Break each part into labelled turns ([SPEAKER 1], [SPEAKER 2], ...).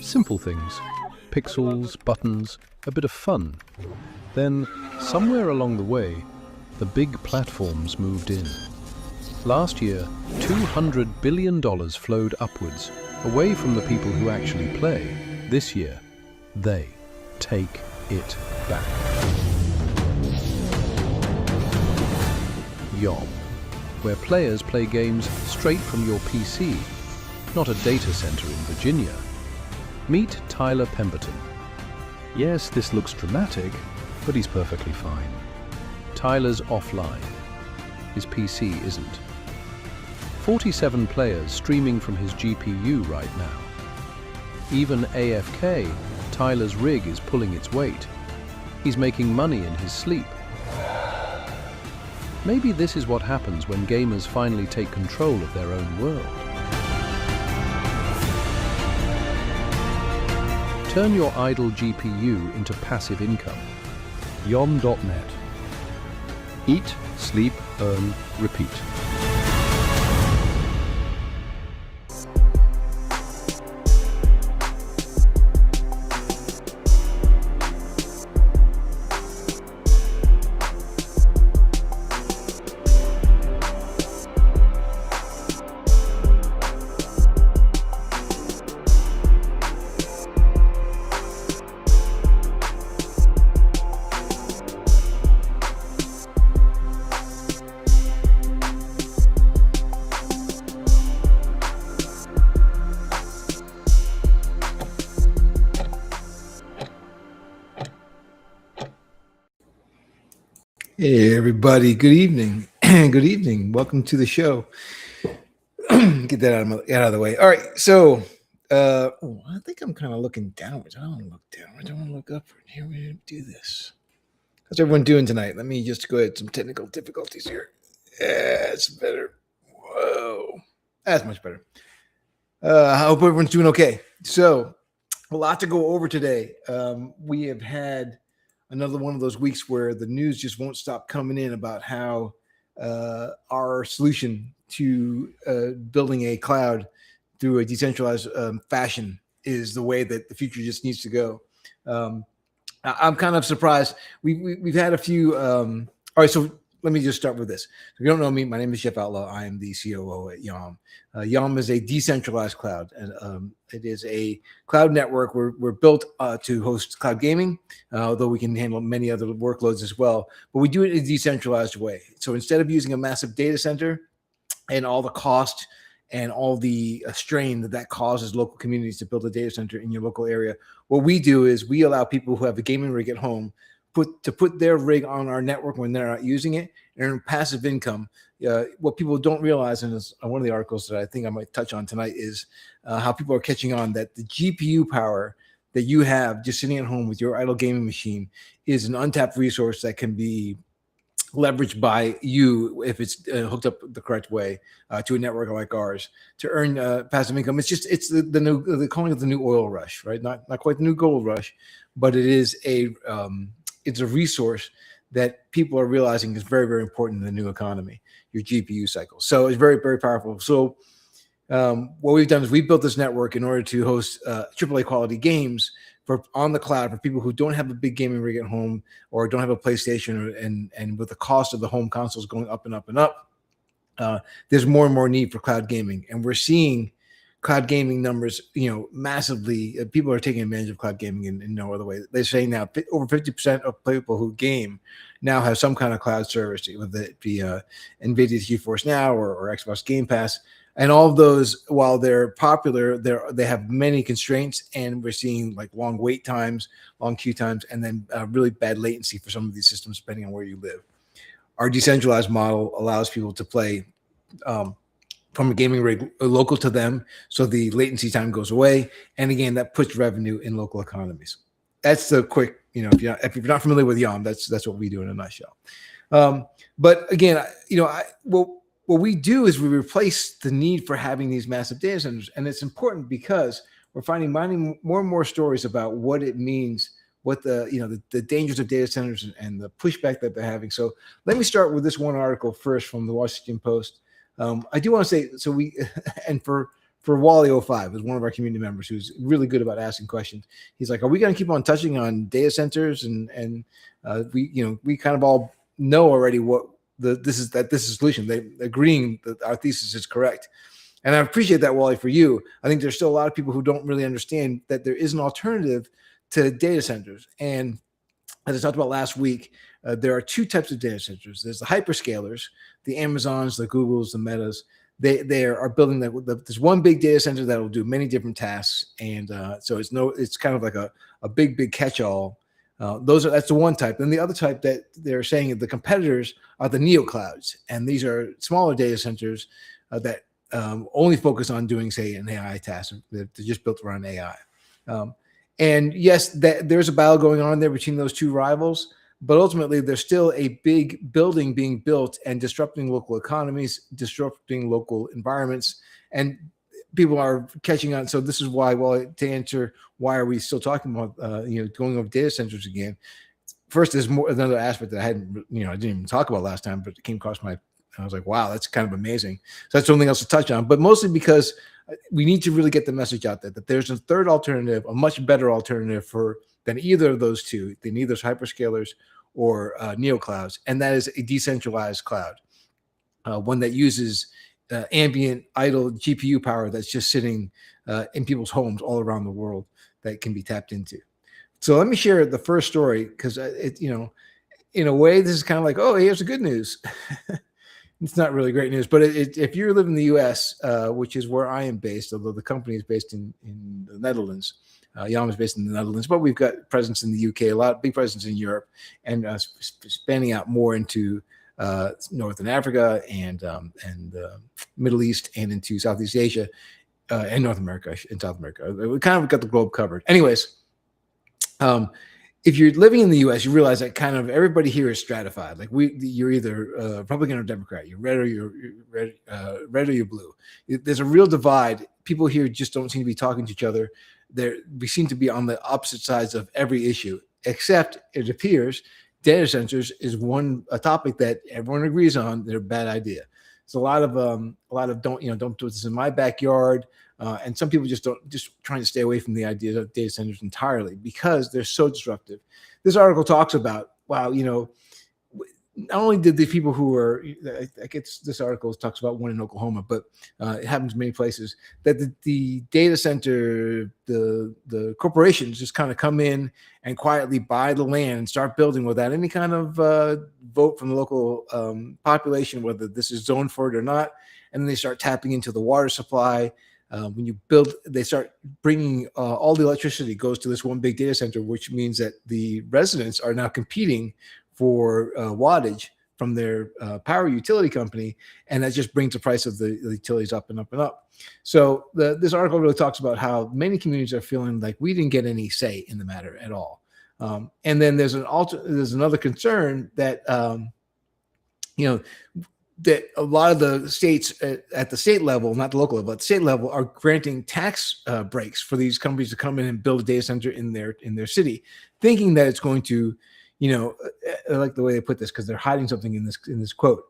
[SPEAKER 1] Simple things. Pixels, buttons, a bit of fun. Then, somewhere along the way, the big platforms moved in. Last year, $200 billion flowed upwards, away from the people who actually play. This year, they take it back. YOM, where players play games straight from your PC, not a data center in Virginia. Meet Tyler Pemberton. Yes, this looks dramatic, but he's perfectly fine. Tyler's offline. His PC isn't. 47 players streaming from his GPU right now. Even AFK, Tyler's rig is pulling its weight. He's making money in his sleep. Maybe this is what happens when gamers finally take control of their own world. Turn your idle GPU into passive income. YOM.net. Eat, sleep, earn, repeat.
[SPEAKER 2] Hey everybody, good evening. Good evening. Welcome to the show. Get that out of the way. All right, so I think I'm kind of looking downwards. I don't want to look downwards. I don't want to look upward. Here we do this. How's everyone doing tonight? Let me just go ahead. Some technical difficulties here. That's better. Whoa, that's much better. I hope everyone's doing okay. So a lot to go over today. We have had another one of those weeks where the news just won't stop coming in about how our solution to building a cloud through a decentralized fashion is the way that the future just needs to go. I'm kind of surprised. We've had a few. All right, so let me just start with this. If you don't know me, my name is Jeff Outlaw. I am the COO at YOM. YOM is a decentralized cloud, and it is a cloud network. We're built to host cloud gaming, although we can handle many other workloads as well. But we do it in a decentralized way. So instead of using a massive data center and all the cost and all the strain that causes local communities to build a data center in your local area, what we do is we allow people who have a gaming rig at home to put their rig on our network when they're not using it and earn passive income. What people don't realize, and it's one of the articles that I think I might touch on tonight, is how people are catching on that the GPU power that you have just sitting at home with your idle gaming machine is an untapped resource that can be leveraged by you if it's hooked up the correct way to a network like ours to earn passive income. It's the new, they're calling it the new oil rush, right? Not quite the new gold rush, but it is it's a resource that people are realizing is very, very important in the new economy, your GPU cycle. So it's very, very powerful. So what we've done is we built this network in order to host AAA quality games on the cloud for people who don't have a big gaming rig at home or don't have a PlayStation, and with the cost of the home consoles going up and up and up, there's more and more need for cloud gaming. And we're seeing cloud gaming numbers, massively. People are taking advantage of cloud gaming in no other way. They're saying now over 50% of people who game now have some kind of cloud service, whether it be NVIDIA's GeForce Now or Xbox Game Pass. And all of those, while they're popular, they have many constraints, and we're seeing like long wait times, long queue times, and then really bad latency for some of these systems, depending on where you live. Our decentralized model allows people to play from a gaming rig local to them, so the latency time goes away, and again, that puts revenue in local economies. That's the quick, if you're not familiar with YOM, that's what we do in a nutshell. But again, what we do is we replace the need for having these massive data centers, and it's important because we're finding more and more stories about what it means, what the dangers of data centers and the pushback that they're having. So let me start with this one article first from the Washington Post. I do want to say, so and for for Wally05, who's one of our community members who's really good about asking questions. He's like, are we going to keep on touching on data centers? And we kind of all know already what this is a solution. They agreeing that our thesis is correct. And I appreciate that, Wally, for you. I think there's still a lot of people who don't really understand that there is an alternative to data centers. And as I talked about last week, there are two types of data centers. There's the hyperscalers, the Amazons, the Googles, the Metas. They are building there's one big data center that will do many different tasks, and so it's kind of like a big catch-all. That's the one type. And the other type that they're saying the competitors are the neoclouds, and these are smaller data centers that only focus on doing, say, an AI task. They're just built around AI. And yes, there's a battle going on there between those two rivals. But ultimately, there's still a big building being built and disrupting local economies, disrupting local environments, and people are catching on. So this is why, to answer why are we still talking about, going over data centers again? First, there's another aspect that I didn't even talk about last time, but it came across I was like, wow, that's kind of amazing. So that's something else to touch on, but mostly because we need to really get the message out there that there's a third alternative, a much better alternative than either of those two, than either hyperscalers or neoclouds, and that is a decentralized cloud, one that uses ambient, idle GPU power that's just sitting in people's homes all around the world that can be tapped into. So let me share the first story because in a way, this is kind of like, oh, here's the good news. It's not really great news, but if you live in the U.S., which is where I am based, although the company is based in the Netherlands, YOM is based in the Netherlands, but we've got presence in the UK, big presence in Europe, and spanning out more into Northern Africa and Middle East and into Southeast Asia and North America and South America. We kind of got the globe covered. Anyways, if you're living in the U.S., you realize that kind of everybody here is stratified. Like you're either Republican or Democrat. You're red or you're red or you're blue. There's a real divide. People here just don't seem to be talking to each other. We seem to be on the opposite sides of every issue, except it appears data centers is a topic that everyone agrees on. They're a bad idea. It's a lot of don't do this in my backyard. And some people just trying to stay away from the idea of data centers entirely because they're so disruptive. This article talks about, wow, not only did the people who are, I guess this article talks about one in Oklahoma, but it happens many places, that the data center, the corporations just kind of come in and quietly buy the land and start building without any kind of vote from the local population, whether this is zoned for it or not. And then they start tapping into the water supply. When you build, they start bringing all the electricity goes to this one big data center, which means that the residents are now competing for wattage from their power utility company, and that just brings the price of the utilities up and up and up. So this article really talks about how many communities are feeling like we didn't get any say in the matter at all. And then there's another concern that that a lot of the states at the state level, not the local level, at the state level, are granting tax breaks for these companies to come in and build a data center in their city, thinking that it's going to, I like the way they put this because they're hiding something in this quote.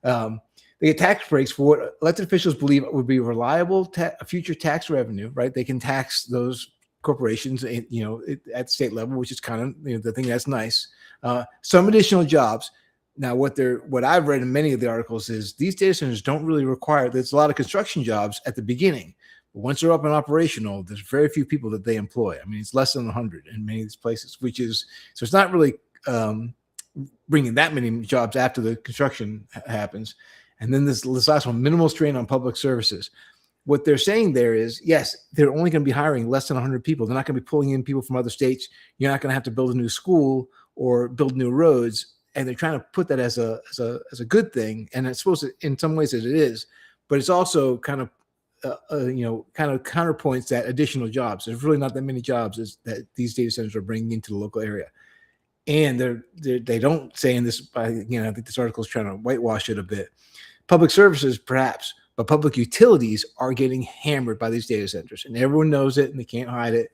[SPEAKER 2] They get tax breaks for what elected officials believe would be reliable future tax revenue, right? They can tax those corporations, at the state level, which is kind of the thing that's nice. Some additional jobs. Now, what I've read in many of the articles is these data centers don't really require. There's a lot of construction jobs at the beginning, but once they're up and operational, there's very few people that they employ. I mean, it's less than 100 in many of these places, so it's not really bringing that many jobs after the construction happens. And then this last one, minimal strain on public services. What they're saying there is, yes, they're only going to be hiring less than 100 people. They're not going to be pulling in people from other states. You're not going to have to build a new school or build new roads. And they're trying to put that as a good thing, and it's supposed to, in some ways, it is, but it's also kind of counterpoints that additional jobs. There's really not that many jobs that these data centers are bringing into the local area, and they don't say in this. I think this article is trying to whitewash it a bit. Public services, perhaps, but public utilities are getting hammered by these data centers, and everyone knows it, and they can't hide it.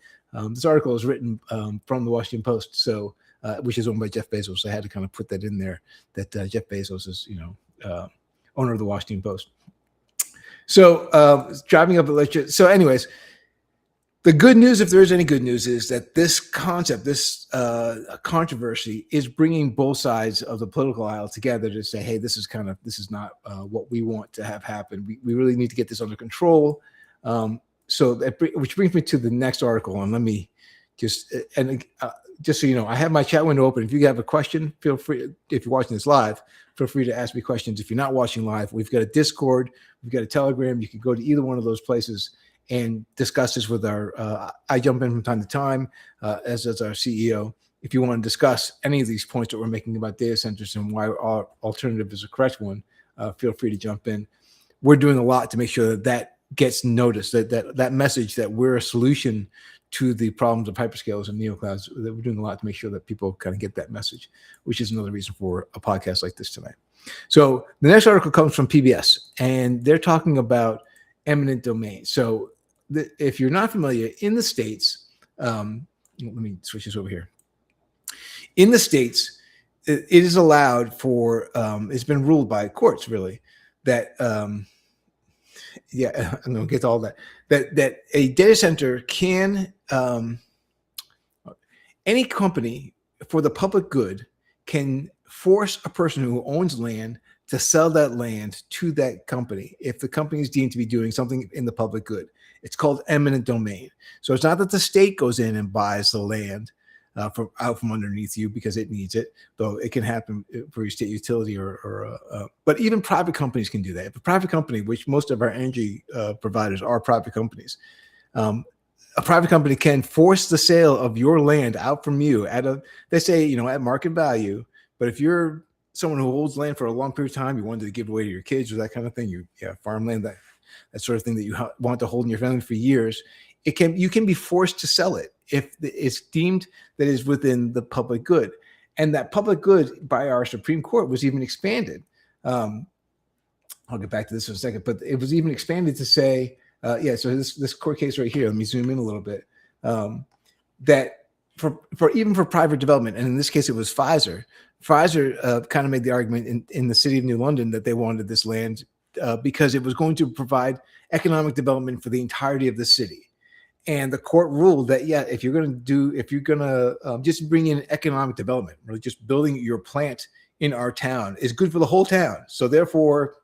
[SPEAKER 2] This article is written from the Washington Post, so. Which is owned by Jeff Bezos. So I had to kind of put that in there that Jeff Bezos is, owner of the Washington Post. So driving up electric. So anyways, the good news, if there is any good news, is that this concept, this controversy, is bringing both sides of the political aisle together to say, hey, this is not what we want to have happen. We really need to get this under control. Which brings me to the next article, and let me just just so you know, I have my chat window open. If you have a question, feel free. If you're watching this live, feel free to ask me questions. If you're not watching live, we've got a Discord, we've got a Telegram. You can go to either one of those places and discuss this with our. I jump in from time to time, as does our CEO. If you want to discuss any of these points that we're making about data centers and why our alternative is a correct one, feel free to jump in. We're doing a lot to make sure that gets noticed, that message that we're a solution to the problems of hyperscalers and neoclouds. That we're doing a lot to make sure that people kind of get that message, which is another reason for a podcast like this tonight. So the next article comes from PBS, and they're talking about eminent domain. So if you're not familiar, in the States, let me switch this over here. In the States, it is allowed for, it's been ruled by courts really, that, I'm going to get to all that a data center can, any company for the public good can force a person who owns land to sell that land to that company if the company is deemed to be doing something in the public good. It's called eminent domain. So it's not that the state goes in and buys the land out from underneath you because it needs it, though it can happen for your state utility but even private companies can do that. If a private company, which most of our energy providers are private companies, a private company can force the sale of your land out from you they say, at market value. But if you're someone who holds land for a long period of time, you wanted to give away to your kids or that kind of thing, farmland, that sort of thing that you want to hold in your family for years, you can be forced to sell it if it's deemed that is within the public good. And that public good by our Supreme Court was even expanded. I'll get back to this in a second, but it was even expanded to say, so this court case right here, let me zoom in a little bit, that for private development, and in this case it was Pfizer kind of made the argument in the city of New London that they wanted this land because it was going to provide economic development for the entirety of the city. And the court ruled that, if you're going to just bring in economic development, really just building your plant in our town is good for the whole town. So therefore,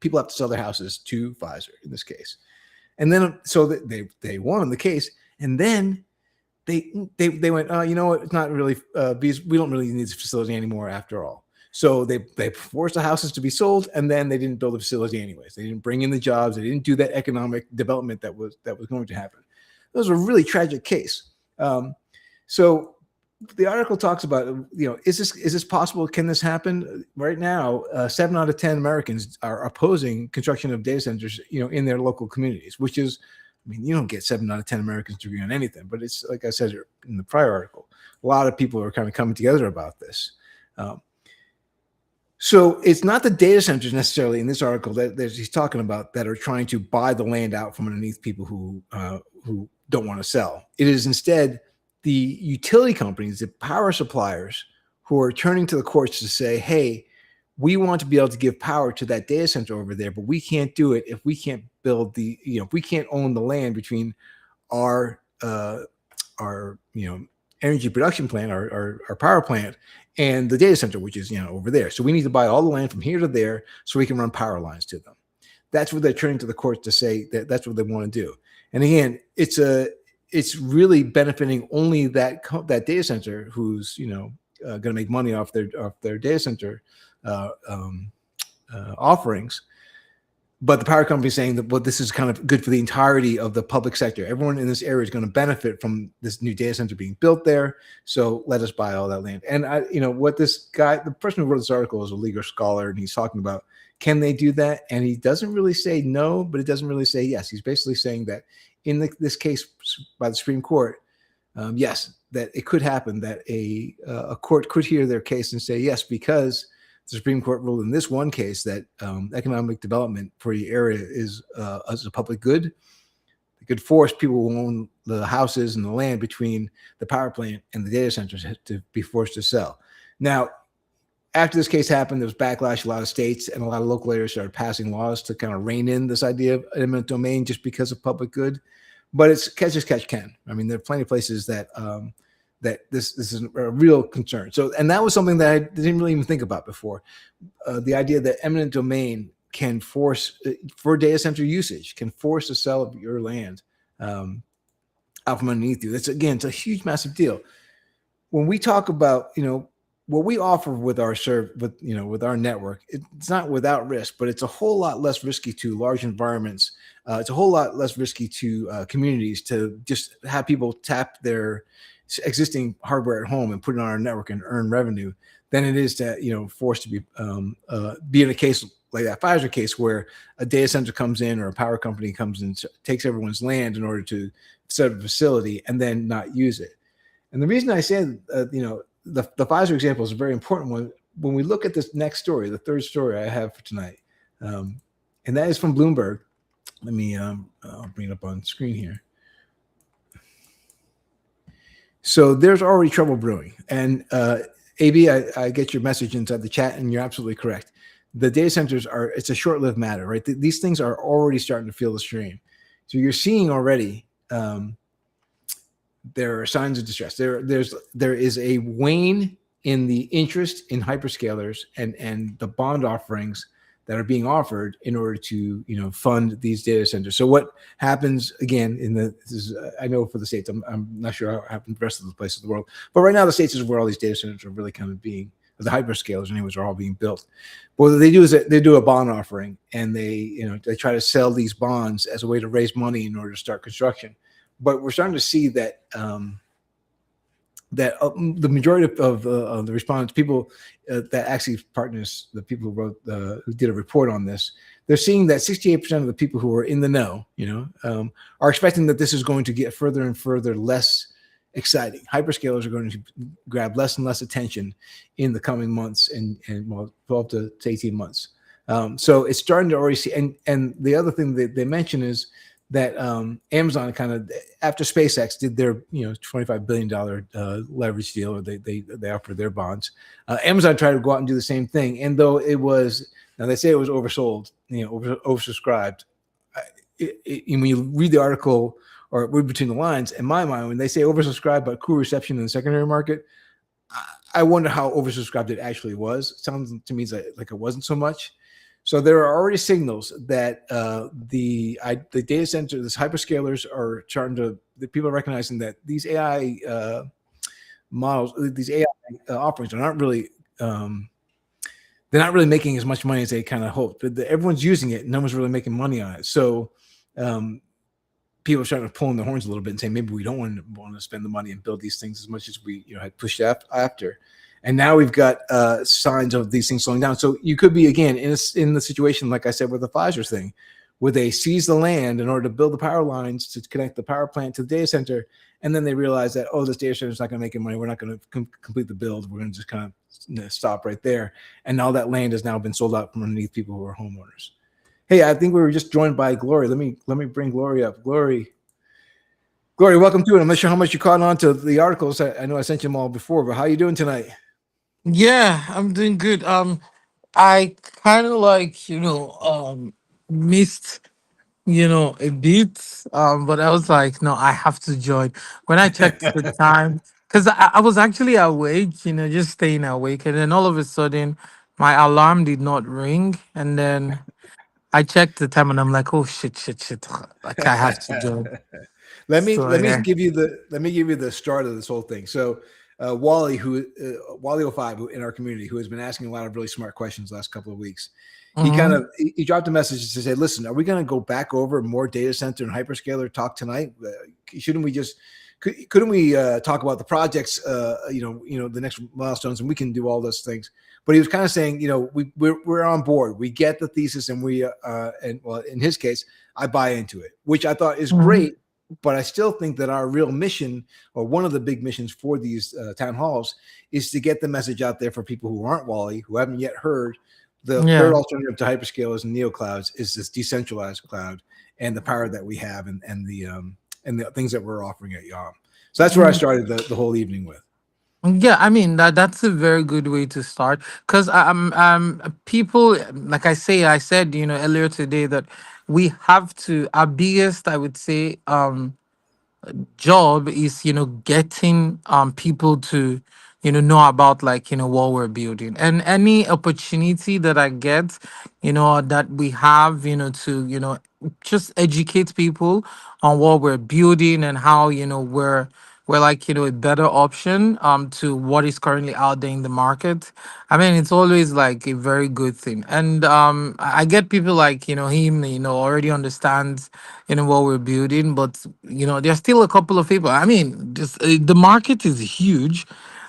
[SPEAKER 2] people have to sell their houses to Pfizer in this case. And then, so they won the case. And then they went, you know what? It's not really, because we don't really need this facility anymore after all. So they forced the houses to be sold, and then they didn't build the facility anyways. They didn't bring in the jobs. They didn't do that economic development that was going to happen. It was a really tragic case. So the article talks about, is this possible? Can this happen? Right now, 7 out of 10 Americans are opposing construction of data centers, in their local communities, which is, you don't get 7 out of 10 Americans to agree on anything, but it's like I said in the prior article, a lot of people are kind of coming together about this. So it's not the data centers necessarily in this article that he's talking about that are trying to buy the land out from underneath people who don't want to sell. It is instead the utility companies, the power suppliers, who are turning to the courts to say, hey, we want to be able to give power to that data center over there, but we can't do it if we can't build if we can't own the land between our energy production plant, our power plant, and the data center, which is over there. So we need to buy all the land from here to there so we can run power lines to them. That's what they're turning to the courts to say that that's what they want to do. And again, it's really benefiting only that data center who's going to make money off their data center offerings. But the power company is saying that, well, this is kind of good for the entirety of the public sector. Everyone in this area is going to benefit from this new data center being built there. So let us buy all that land. And what this guy, the person who wrote this article, is a legal scholar, and he's talking about, can they do that? And he doesn't really say no, but it doesn't really say yes. He's basically saying that in this case by the Supreme Court, yes, that it could happen that a court could hear their case and say yes, because the Supreme Court ruled in this one case that economic development for the area is as a public good. It could force people who own the houses and the land between the power plant and the data centers to be forced to sell. Now, after this case happened, there was backlash. A lot of states and a lot of local areas started passing laws to kind of rein in this idea of eminent domain just because of public good. But it's catch as catch can. I mean, there are plenty of places that that this is a real concern. So, and that was something that I didn't really even think about before. The idea that eminent domain can force for data center usage, can force the sale of your land out from underneath you. That's, again, it's a huge, massive deal. When we talk about, what we offer with our with our network, it's not without risk, but it's a whole lot less risky to large environments. It's a whole lot less risky to communities to just have people tap their existing hardware at home and put it on our network and earn revenue than it is to, forced to be in a case like that Pfizer case where a data center comes in or a power company comes in, takes everyone's land in order to set up a facility and then not use it. And the reason I say, the Pfizer example is a very important one. When we look at this next story, the third story I have for tonight, and that is from Bloomberg. Let me, I'll bring it up on screen here. So there's already trouble brewing. And AB, I get your message inside the chat, and you're absolutely correct. The data centers it's a short-lived matter, right? These things are already starting to feel the strain. So you're seeing already there are signs of distress. There is a wane in the interest in hyperscalers and the bond offerings that are being offered in order to fund these data centers. So what happens again I know for the States, I'm not sure how it happens the rest of the places of the world, but right now the States is where all these data centers are really kind of being, the hyperscalers anyways, are all being built. But what they do is they do a bond offering, and they try to sell these bonds as a way to raise money in order to start construction. But we're starting to see that the majority of the respondents, people that actually partners, the people who wrote who did a report on this, they're seeing that 68% of the people who are in the know, are expecting that this is going to get further and further less exciting. Hyperscalers are going to grab less and less attention in the coming months and 12 to 18 months. So it's starting to already see. And the other thing that they mention is that Amazon kind of, after SpaceX did their $25 billion leverage deal, or they offered their bonds, Amazon tried to go out and do the same thing. And though now they say it was oversold, oversubscribed. When you read the article or read between the lines, in my mind, when they say oversubscribed but cool reception in the secondary market, I wonder how oversubscribed it actually was. It sounds to me like it wasn't so much. So there are already signals that the data center, these hyperscalers are starting to, the people are recognizing that these AI models, these AI offerings are not really, they're not really making as much money as they kind of hoped. But everyone's using it, no one's really making money on it. So people are starting to pull in the horns a little bit and say maybe we don't want to spend the money and build these things as much as we had pushed after. And now we've got signs of these things slowing down. So you could be, again, in the situation, like I said, with the Pfizer thing, where they seize the land in order to build the power lines to connect the power plant to the data center. And then they realize that, this data center is not going to make any money. We're not going to complete the build. We're going to just kind of stop right there. And all that land has now been sold out from underneath people who are homeowners. Hey, I think we were just joined by Glory. Let me bring Glory up. Glory, welcome to it. I'm not sure how much you caught on to the articles. I know I sent you them all before, but how are you doing tonight?
[SPEAKER 3] Yeah, I'm doing good. I kind of missed, a bit. But I was like, no, I have to join. When I checked the time, because I was actually awake, just staying awake, and then all of a sudden, my alarm did not ring, and then I checked the time, and I'm like, oh shit, like I have to join.
[SPEAKER 2] let me
[SPEAKER 3] So yeah.
[SPEAKER 2] give you the start of this whole thing. So Wally, Wally 05 in our community, who has been asking a lot of really smart questions the last couple of weeks,
[SPEAKER 3] Mm-hmm.
[SPEAKER 2] he dropped a message to say, listen, are we going to go back over more data center and hyperscaler talk tonight? Shouldn't we couldn't we talk about the projects, the next milestones, and we can do all those things? But he was kind of saying, we're on board. We get the thesis, and in his case, I buy into it, which I thought is
[SPEAKER 3] Mm-hmm.
[SPEAKER 2] great. But I still think that our real mission, or one of the big missions for these town halls, is to get the message out there for people who aren't Wally, who haven't yet heard. The third
[SPEAKER 3] Yeah.
[SPEAKER 2] alternative to hyperscalers and neoclouds is this decentralized cloud and the power that we have and the things that we're offering at YOM. So that's where I started the whole evening with.
[SPEAKER 3] Yeah, I mean that's a very good way to start because people, like I said earlier today that we have to, our biggest, I would say, job is getting people to know about, like, what we're building, and any opportunity that I get, that we have, to just educate people on what we're building and how we're like a better option to what is currently out there in the market. I mean, it's always like a very good thing. And I get people like him, already understands what we're building, but there's still a couple of people. I mean, just the market is huge,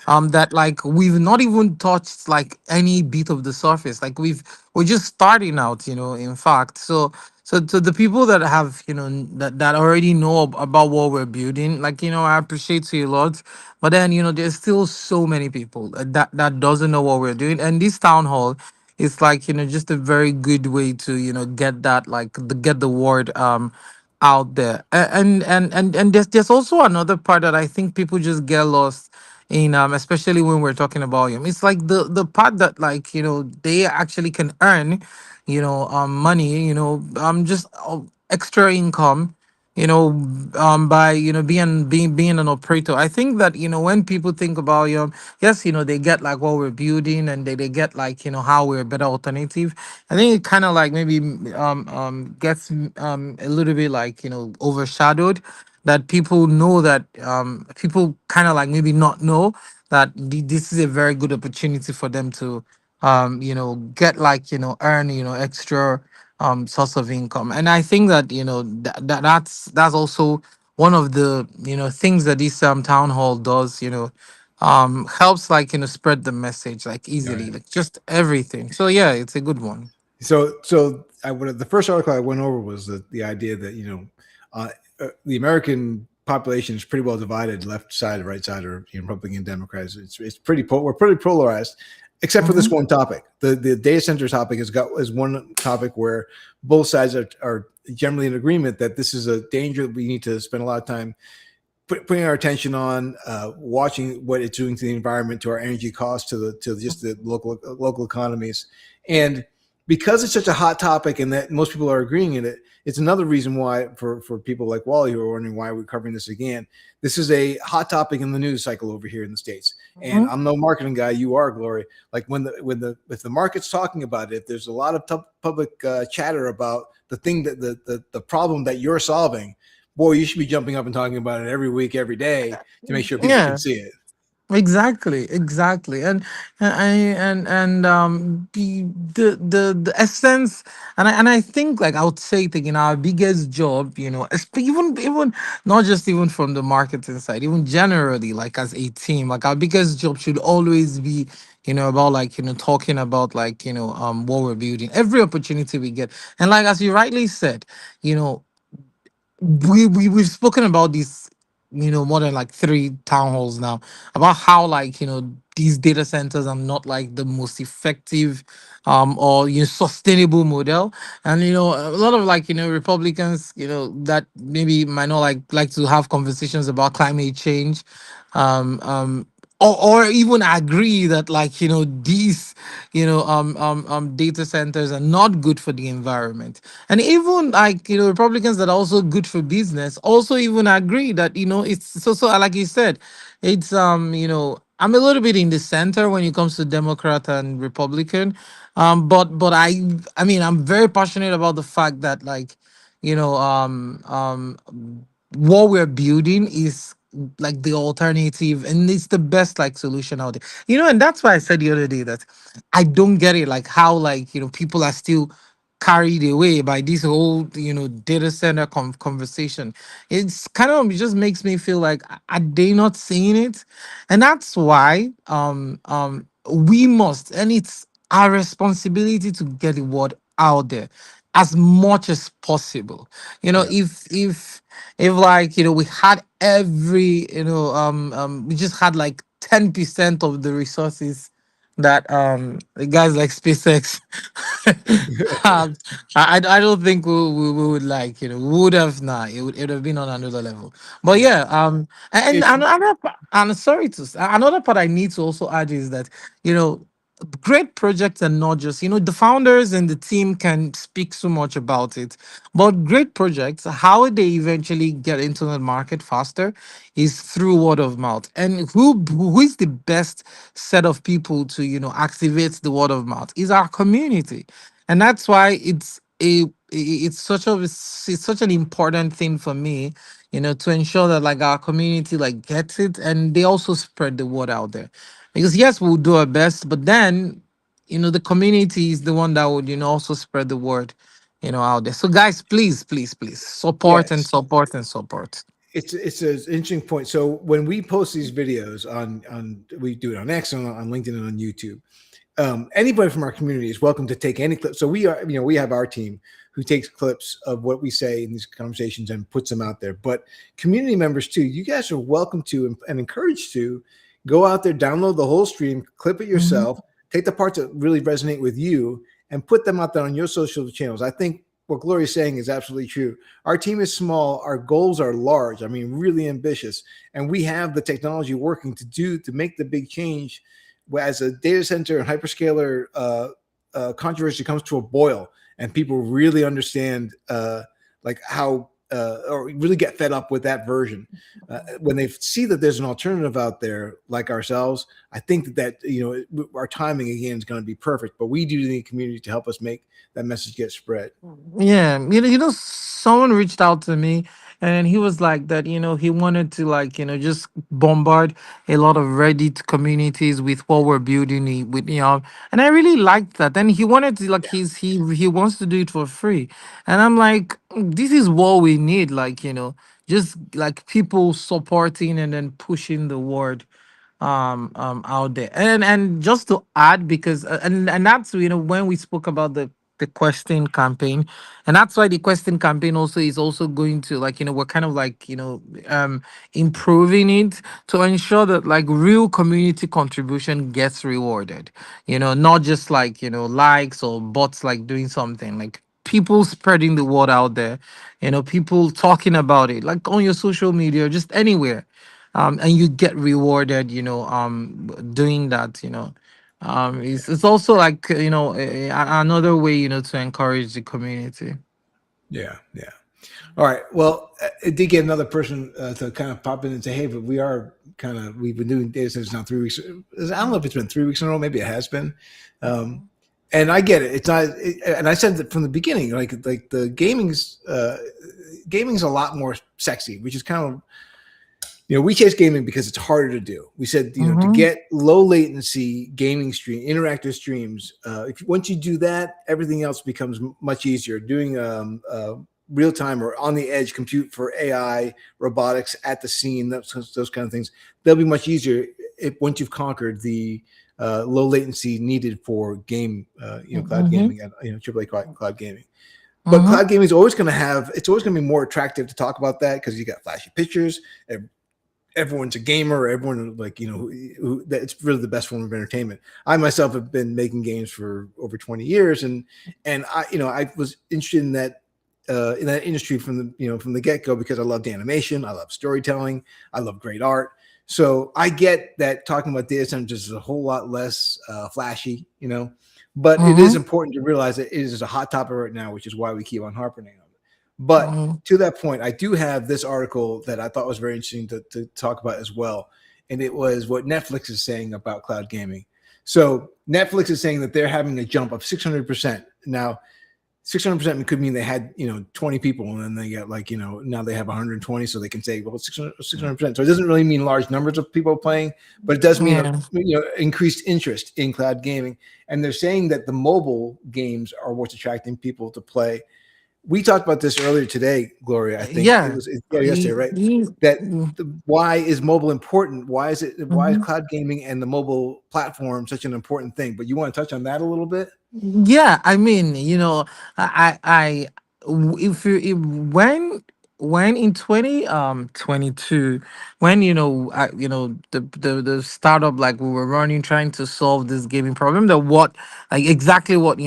[SPEAKER 3] that like we've not even touched like any bit of the surface. Like we're just starting out, in fact. So to the people that have, that already know about what we're building, like, I appreciate you a lot. But then, there's still so many people that doesn't know what we're doing. And this town hall is like, just a very good way to, get that, like, get the word out there. And there's also another part that I think people just get lost in, especially when we're talking about him. It's like the part that, like, they actually can earn, money, just extra income, by being an operator. I think that when people think about yes, they get like what we're building, and they get like how we're a better alternative. I think it kind of like maybe gets a little bit like overshadowed, that people know that people kind of like maybe not know that this is a very good opportunity for them to get like earn extra source of income. And I think that that's also one of the things that this town hall does, helps like spread the message like
[SPEAKER 2] Oh,
[SPEAKER 3] easily,
[SPEAKER 2] yeah.
[SPEAKER 3] like just everything. So yeah, it's a good one.
[SPEAKER 2] So I would the first article I went over was the idea that uh, the American population is pretty well divided, left side, right side, or Republican, Democrats. It's pretty we're pretty polarized, except for this
[SPEAKER 3] Hmm.
[SPEAKER 2] one topic. The data center topic is one topic where both sides are generally in agreement that this is a danger that we need to spend a lot of time putting our attention on, watching what it's doing to the environment, to our energy costs, to just the local economies, and because it's such a hot topic and that most people are agreeing in it, it's another reason why for people like Wally who are wondering why we're covering this again. This is a hot topic in the news cycle over here in the States, and I'm no marketing guy. You are, Glory. Like if the market's talking about it, if there's a lot of public chatter about the thing that the problem that you're solving, boy, you should be jumping up and talking about it every week, every day to make sure people can
[SPEAKER 3] Yeah.
[SPEAKER 2] see it.
[SPEAKER 3] Exactly, exactly, and the essence, and I think, like, I would say, thinking our biggest job, even not just even from the marketing side, even generally, like as a team, like our biggest job should always be, about like talking about like what we're building, every opportunity we get, and like as you rightly said, you know we've spoken about this, more than like three town halls now, about how, like, these data centers are not like the most effective or sustainable model. And a lot of, like, Republicans, that maybe might not like to have conversations about climate change, um um or even agree that, like, these data centers are not good for the environment. And even, like, Republicans that are also good for business also even agree that it's so like you said, it's I'm a little bit in the center when it comes to Democrat and Republican, but I mean, I'm very passionate about the fact that, like, you know um um what we're building is like the alternative, and it's the best like solution out there. And that's why I said the other day that I don't get it, like how, like, people are still carried away by this whole data center conversation. It's kind of, it just makes me feel like, are they not seeing it? And that's why we must, and it's our responsibility to get the word out there as much as possible.
[SPEAKER 2] Yeah.
[SPEAKER 3] If like we had every we just had like 10% of the resources that guys like SpaceX, um, I don't think we would like, we would have, nah, it would have been on another level. But
[SPEAKER 2] Yeah.
[SPEAKER 3] yeah, and
[SPEAKER 2] It's
[SPEAKER 3] and sorry another part I need to also add is that, you know great projects are not just, the founders and the team can speak so much about it, but great projects, how they eventually get into the market faster is through word of mouth. And who is the best set of people to, activate the word of mouth is our community. And that's why it's such an important thing for me, to ensure that like our community like gets it and they also spread the word out there. Because yes, we'll do our best, but then, the community is the one that would, also spread the word, out there. So guys, please, please, please support and
[SPEAKER 2] yes.
[SPEAKER 3] support and support.
[SPEAKER 2] It's an interesting point. So when we post these videos on we do it on X, on LinkedIn, and on YouTube. Anybody from our community is welcome to take any clip. So we have our team who takes clips of what we say in these conversations and puts them out there. But community members too, you guys are welcome to and encouraged to go out there, download the whole stream, clip it
[SPEAKER 3] Mhm.
[SPEAKER 2] yourself, take the parts that really resonate with you, and put them out there on your social channels. I think what Gloria's saying is absolutely true. Our team is small, our goals are large. I mean, really ambitious, and we have the technology working to make the big change as a data center and hyperscaler controversy comes to a boil and people really understand like how or really get fed up with that version when they see that there's an alternative out there like ourselves. I think that our timing again is going to be perfect, but we do need community to help us make that message get spread.
[SPEAKER 3] Yeah, someone reached out to me and he was like that, he wanted to like, just bombard a lot of Reddit communities with what we're building with, and I really liked that. And he wanted to like he wants to do it for free. And I'm like, this is what we need, like, just like people supporting and then pushing the word out there. And just to add, because and that's, when we spoke about the questing campaign, and that's why the questing campaign also is also going to like, we're kind of like, improving it to ensure that like real community contribution gets rewarded, not just like, likes or bots like doing something, like people spreading the word out there, people talking about it like on your social media, just anywhere, and you get rewarded, doing that, it's also like, another way, to encourage the community.
[SPEAKER 2] Yeah, yeah. All right. Well, it did get another person to kind of pop in and say, "Hey, but we've been doing data centers now 3 weeks. I don't know if it's been 3 weeks in a row. Maybe it has been." Um, and I get it. It's not. And I said that from the beginning, like the gaming's a lot more sexy, which is kind of we chase gaming because it's harder to do. We said, to
[SPEAKER 3] Mm-hmm.
[SPEAKER 2] get low latency gaming interactive streams. Once you do that, everything else becomes much easier. Doing real time or on the edge compute for AI, robotics at the scene, those kind of things, they'll be much easier once you've conquered the low latency needed for cloud
[SPEAKER 3] Mm-hmm.
[SPEAKER 2] gaming and AAA cloud gaming. But
[SPEAKER 3] Mm-hmm.
[SPEAKER 2] cloud gaming is always going to it's always going to be more attractive to talk about that because you got flashy pictures. Everyone's a gamer. Everyone that's really the best form of entertainment. I myself have been making games for over 20 years, and I was interested in that industry from the get go because I loved animation, I love storytelling, I love great art. So I get that talking about data centers is a whole lot less flashy, but it is
[SPEAKER 3] Mm-hmm.
[SPEAKER 2] important to realize that it is a hot topic right now, which is why we keep on harping on it. But
[SPEAKER 3] Mm-hmm.
[SPEAKER 2] to that point, I do have this article that I thought was very interesting to talk about as well. And it was what Netflix is saying about cloud gaming. So Netflix is saying that they're having a jump of 600%. Now, 600% could mean they had 20 people and then they got now they have 120, so they can say, well, 600%. So it doesn't really mean large numbers of people playing, but it does mean
[SPEAKER 3] Yeah.
[SPEAKER 2] increased interest in cloud gaming. And they're saying that the mobile games are what's attracting people to play. We talked about this earlier today, Gloria. I think
[SPEAKER 3] Yeah.
[SPEAKER 2] yesterday, right? That why is mobile important? Why is
[SPEAKER 3] Mhm.
[SPEAKER 2] cloud gaming and the mobile platform such an important thing? But you want to touch on that a little bit?
[SPEAKER 3] Yeah, I mean, I if you if, when when in 22, when the startup, like we were running trying to solve this gaming problem, the what like exactly what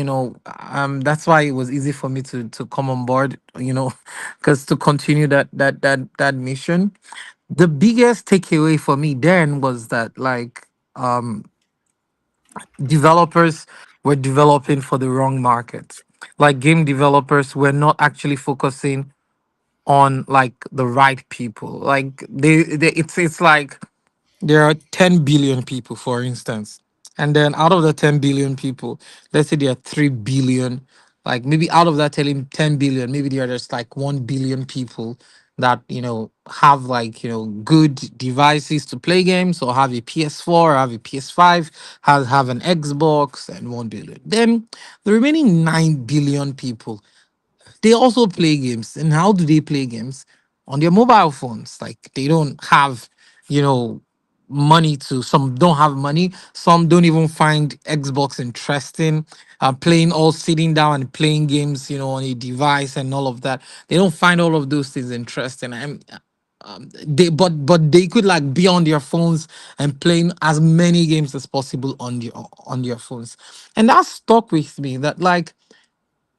[SPEAKER 3] that's why it was easy for me to come on board, because to continue that mission. The biggest takeaway for me then was that, like, developers were developing for the wrong market. Like, game developers were not actually focusing on, like, the right people. Like, it's like there are 10 billion people, for instance. And then out of the 10 billion people, let's say there are 3 billion, like maybe out of that telling 10 billion, maybe there are just like 1 billion people that, have, like, good devices to play games, or have a PS4, or have a PS5, have an Xbox, and 1 billion. Then the remaining 9 billion people, they also play games. And how do they play games? On their mobile phones. Like, they don't have, you know, money to, some don't have money. Some don't even find Xbox interesting. Playing, all sitting down and playing games, on a device and all of that. They don't find all of those things interesting. And but they could, like, be on their phones and playing as many games as possible on their phones. And that stuck with me, that, like,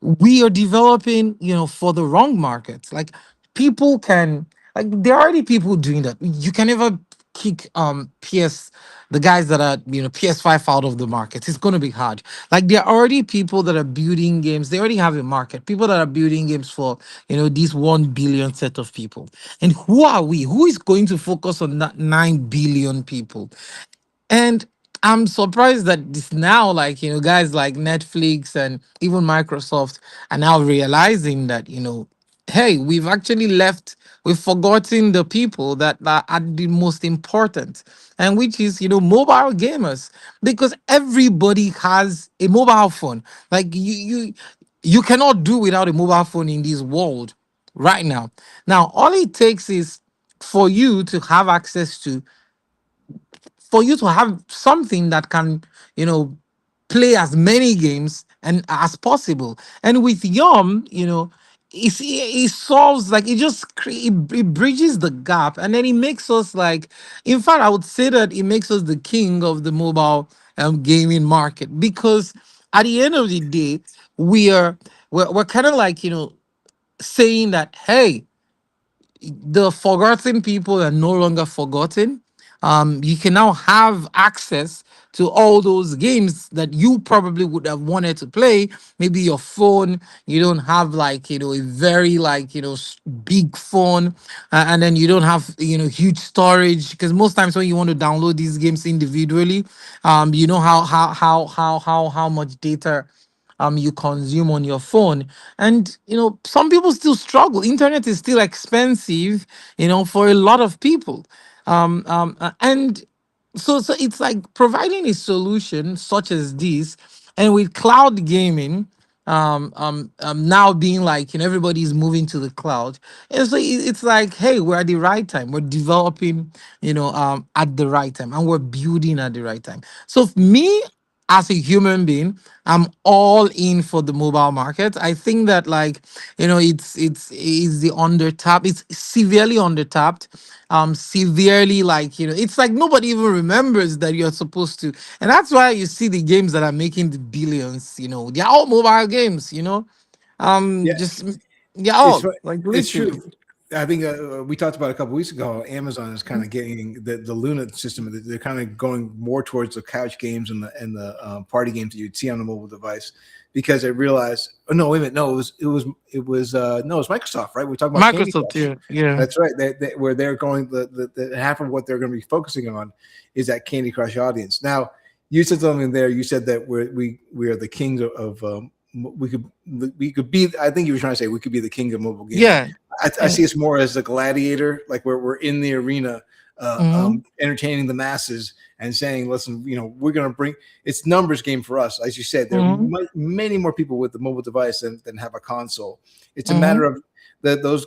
[SPEAKER 3] we are developing, for the wrong markets. Like, people can, like, there are already people doing that. You can never kick the guys that are, PS5 out of the market. It's gonna be hard. Like, there are already people that are building games. They already have a market. People that are building games for, these 1 billion set of people. And who are we? Who is going to focus on that 9 billion people? And I'm surprised that this now, like, guys like Netflix and even Microsoft are now realizing that, hey, we've forgotten the people that are the most important, and which is, mobile gamers, because everybody has a mobile phone. Like, you cannot do without a mobile phone in this world right now. Now, all it takes is for you to have access to, for you to have something that can, you know, play as many games and as possible. And with YOM, it solves, like, it bridges the gap, and then it makes us, like, in fact, I would say that it makes us the king of the mobile gaming market, because at the end of the day, we're kind of like, saying that, hey, the forgotten people are no longer forgotten. You can now have access to all those games that you probably would have wanted to play. Maybe your phone, you don't have, like, a very, like, big phone, and then you don't have, huge storage, because most times when you want to download these games individually, you know how much data you consume on your phone. And, some people still struggle. Internet is still expensive, for a lot of people. And so it's like providing a solution such as this, and with cloud gaming, now being like, everybody's moving to the cloud. And so it's like, hey, we're at the right time, we're developing, at the right time, and we're building at the right time. So me, as a human being, I'm all in for the mobile market. I think that, like, it's the undertapped. It's severely undertapped. Severely, like, it's like nobody even remembers that you're supposed to. And that's why you see the games that are making the billions. They're all mobile games.
[SPEAKER 2] Yeah,
[SPEAKER 3] Just, they're
[SPEAKER 2] it's
[SPEAKER 3] all,
[SPEAKER 2] fu-
[SPEAKER 3] like,
[SPEAKER 2] it's
[SPEAKER 3] literally.
[SPEAKER 2] true. I think we talked about a couple weeks ago. Amazon is kind of getting the Luna system. They're kind of going more towards the couch games and the party games that you'd see on the mobile device, because they realized. Oh no, wait a minute. No, no, it was Microsoft, right? We're talking about Candy
[SPEAKER 3] Microsoft,
[SPEAKER 2] Crush.
[SPEAKER 3] yeah, yeah.
[SPEAKER 2] That's right. Where they're going, the half of what they're going to be focusing on is that Candy Crush audience. Now, you said something there. You said that we are the kings of we could be. I think you were trying to say we could be the king of mobile gaming.
[SPEAKER 3] Yeah.
[SPEAKER 2] I see
[SPEAKER 3] And,
[SPEAKER 2] us more as a gladiator, like where we're in the arena,
[SPEAKER 3] mhm,
[SPEAKER 2] entertaining the masses and saying, "Listen, we're going to bring." It's numbers game for us, as you said. There are
[SPEAKER 3] mhm,
[SPEAKER 2] many more people with the mobile device than have a console. It's a matter
[SPEAKER 3] mhm,
[SPEAKER 2] of that those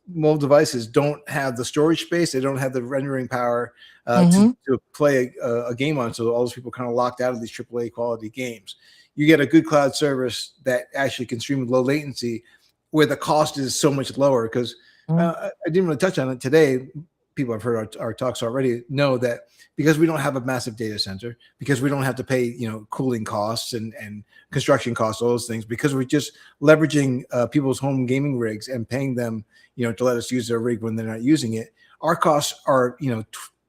[SPEAKER 2] mobile devices don't have the storage space. They don't have the rendering power
[SPEAKER 3] mhm,
[SPEAKER 2] to play a game on. So all those people kind of locked out of these AAA quality games. You get a good cloud service that actually can stream with low latency, where the cost is so much lower, because I didn't really touch on it today. People have heard our talks already know that because we don't have a massive data center, because we don't have to pay, cooling costs and construction costs, all those things, because we're just leveraging people's home gaming rigs and paying them, to let us use their rig when they're not using it. Our costs are,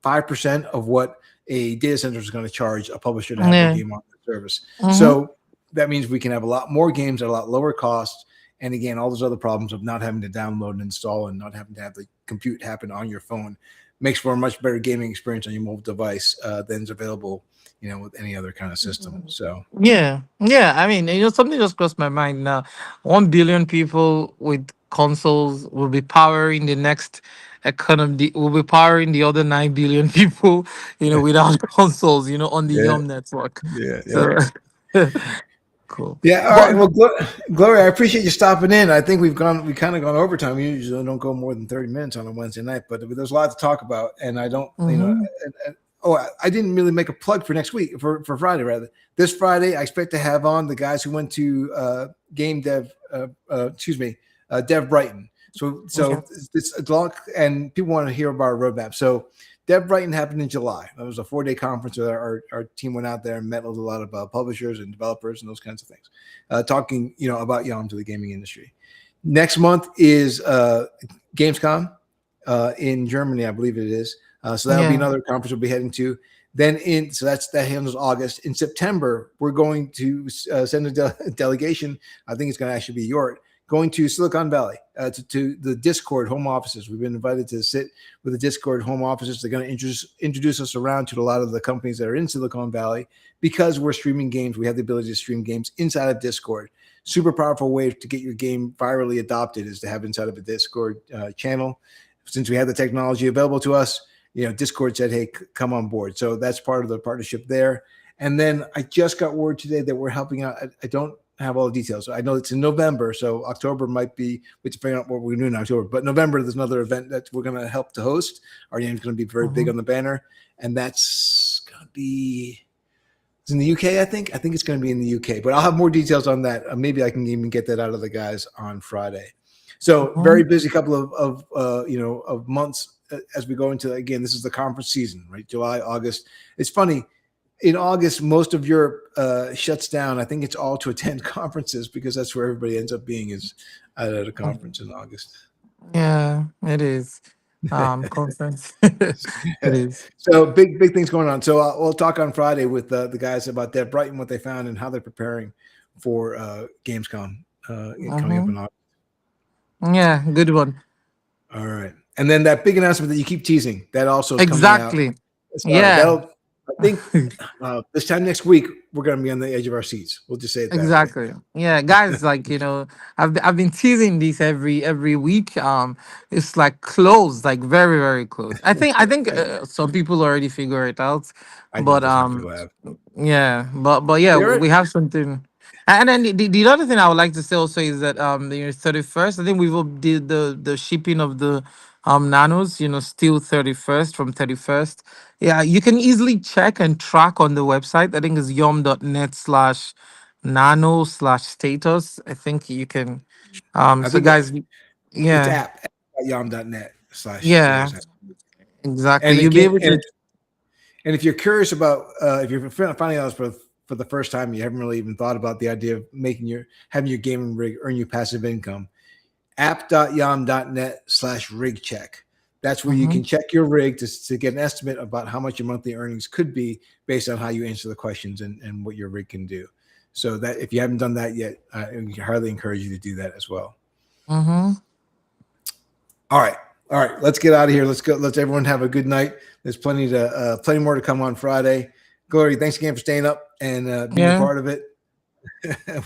[SPEAKER 2] 5% of what a data center is going to charge a publisher to have their game on the service. So that means we can have a lot more games at a lot lower cost. And again, all those other problems of not having to download and install and not having to have the compute happen on your phone makes for a much better gaming experience on your mobile device than is available, with any other kind of system. So
[SPEAKER 3] Yeah, yeah. I mean, something just crossed my mind now. 1 billion people with consoles will be powering the next economy. Will be powering the other 9 billion people, without consoles, on the
[SPEAKER 2] yeah,
[SPEAKER 3] YOM network.
[SPEAKER 2] yeah.
[SPEAKER 3] So cool.
[SPEAKER 2] Yeah. All
[SPEAKER 3] But
[SPEAKER 2] right. Well, Gloria, I appreciate you stopping in. I think we kind of gone overtime. We usually don't go more than 30 minutes on a Wednesday night, but there's a lot to talk about. And I don't,
[SPEAKER 3] mhm.
[SPEAKER 2] I didn't really make a plug for next week, for Friday, rather. This Friday, I expect to have on the guys who went to Dev Brighton. So
[SPEAKER 3] Okay.
[SPEAKER 2] it's long, and people want to hear about our roadmap. So Dev Brighton happened in July. It was a 4-day conference where our team went out there and met with a lot of publishers and developers and those kinds of things, talking about YOM to the gaming industry. Next month is Gamescom in Germany, I believe it is. So that'll be
[SPEAKER 3] Yeah.
[SPEAKER 2] another conference we'll be heading to. Then that handles August. In September, we're going to send a delegation. I think it's going to actually be York, going to Silicon Valley to the Discord home offices. We've been invited to sit with the Discord home offices. They're going to introduce us around to a lot of the companies that are in Silicon Valley because we're streaming games. We have the ability to stream games inside of Discord. Super powerful way to get your game virally adopted is to have inside of a Discord channel. Since we have the technology available to us, Discord said, hey, come on board. So that's part of the partnership there. And then I just got word today that we're helping out. I don't have all the details. I know it's in November, so October might be, we have to figure out what we're doing in October. But November, there's another event that we're going to help to host. Our name's going to be very big on the banner. And that's going to be, it's in the UK, I think. I think it's going to be in the UK. But I'll have more details on that. Maybe I can even get that out of the guys on Friday. So very busy couple of months as we go into, again, this is the conference season, right? July, August. It's funny. In August, most of Europe shuts down. I think it's all to attend conferences because that's where everybody ends up being, is at a conference in August.
[SPEAKER 3] Yeah, it is. Conference. It is.
[SPEAKER 2] So big things going on. So we'll talk on Friday with the guys about Dev Brighton, what they found, and how they're preparing for Gamescom coming up in August.
[SPEAKER 3] Yeah, good one.
[SPEAKER 2] All right. And then that big announcement that you keep teasing, that also is coming out.
[SPEAKER 3] Exactly.
[SPEAKER 2] So
[SPEAKER 3] Yeah.
[SPEAKER 2] I think this time next week, we're going to be on the edge of our seats. We'll just say it that way.
[SPEAKER 3] Exactly. Yeah, guys, I've been teasing this every week. It's like close, like very very close. I think some people already figure it out,
[SPEAKER 2] I know
[SPEAKER 3] but
[SPEAKER 2] there's some people have.
[SPEAKER 3] yeah, but yeah,
[SPEAKER 2] They're
[SPEAKER 3] we have something. And then the other thing I would like to say also is that the 31st, I think we will did the shipping of the nanos, still 31st from 31st. Yeah, you can easily check and track on the website. I think it's yom.net/nano/status. I think you can
[SPEAKER 2] I
[SPEAKER 3] so
[SPEAKER 2] think
[SPEAKER 3] guys,
[SPEAKER 2] it's
[SPEAKER 3] yeah, yeah,
[SPEAKER 2] app.yom.net/status.
[SPEAKER 3] exactly.
[SPEAKER 2] And
[SPEAKER 3] You'll be
[SPEAKER 2] again,
[SPEAKER 3] able to
[SPEAKER 2] and if you're curious about, if you're finding out for the first time, you haven't really even thought about the idea of having your gaming rig earn you passive income, app.yom.net/rig check. That's where you can check your rig to get an estimate about how much your monthly earnings could be based on how you answer the questions and what your rig can do. So that if you haven't done that yet, I highly encourage you to do that as well.
[SPEAKER 3] mm-hmm.
[SPEAKER 2] All right. Let's get out of here. Let's go. Let's everyone have a good night. There's plenty more to come on Friday. Glory, thanks again for staying up and being a
[SPEAKER 3] Yeah,
[SPEAKER 2] part of it.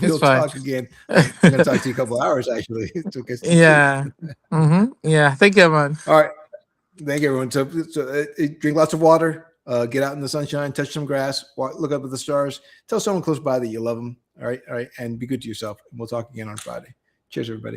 [SPEAKER 2] We'll
[SPEAKER 3] it's fine.
[SPEAKER 2] talk again. I'm going to talk to you a couple of hours, actually. To get some sleep.
[SPEAKER 3] Yeah. Yeah. Thank you, man.
[SPEAKER 2] All right. Thank you, everyone. So drink lots of water. Get out in the sunshine. Touch some grass. Look up at the stars. Tell someone close by that you love them. All right. And be good to yourself. And we'll talk again on Friday. Cheers, everybody.